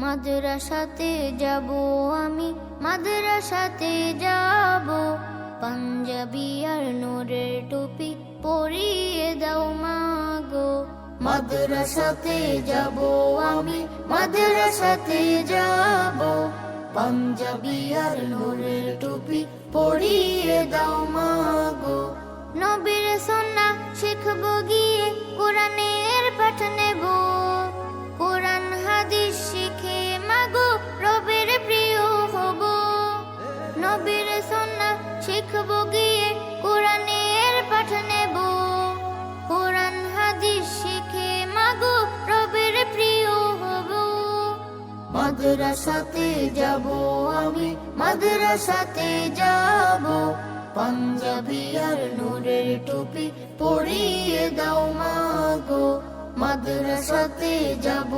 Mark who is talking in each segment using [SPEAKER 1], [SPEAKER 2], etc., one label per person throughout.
[SPEAKER 1] মাদ্রাসাতে যাব আমি, মাদ্রাসাতে যাব, পাঞ্জাবি আর নূরের টুপি পরিয়ে দাও মাগো। মাদ্রাসাতে যাব আমি, মাদ্রাসাতে যাব, পাঞ্জাবি আর নূরের টুপি পরিয়ে দাও মাগো। নবীর সুন্নাহ শিখবো গিয়ে, কোরআনের পাঠ নেব, কোরআন হাদিস শিখে মাগো রবের প্রিয় হব। নবীর সুন্নাহ শিখবো গিয়ে, কোরআনের পাঠ নেব, কোরআন হাদিস শিখে মাগো রবের প্রিয় হব। মাদ্রাসাতে যাব আমি, মাদ্রাসাতে যাব, পাঞ্জাবি আর নূরের টুপি পরিয়ে দাও মাগো। মাদ্রাসাতে যাব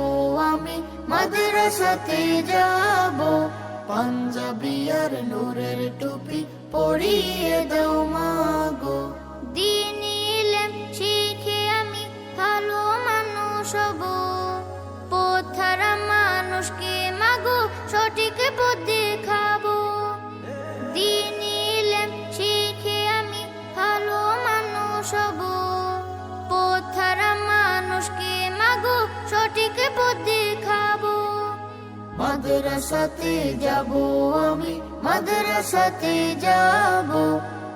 [SPEAKER 1] আমি, মাদ্রাসাতে যাব, পাঞ্জাবি আর নূরের টুপি পরিয়ে দাও মাগো। দ্বীনি ইলম শিখে আমি ভালো মানুষ হব, পথহারা মানুষকে মাগো সঠিক পথ দেখাবো। দ্বীনি ইলম শিখে আমি ভালো মানুষ হব, পথহারা মানুষকে মাগো সঠিক পথ দেখাবো। মাদ্রাসাতে যাব আমি, মাদ্রাসাতে যাব,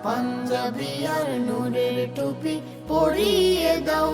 [SPEAKER 1] পাঞ্জাবি আর নূরের টুপি পরিয়ে দাও।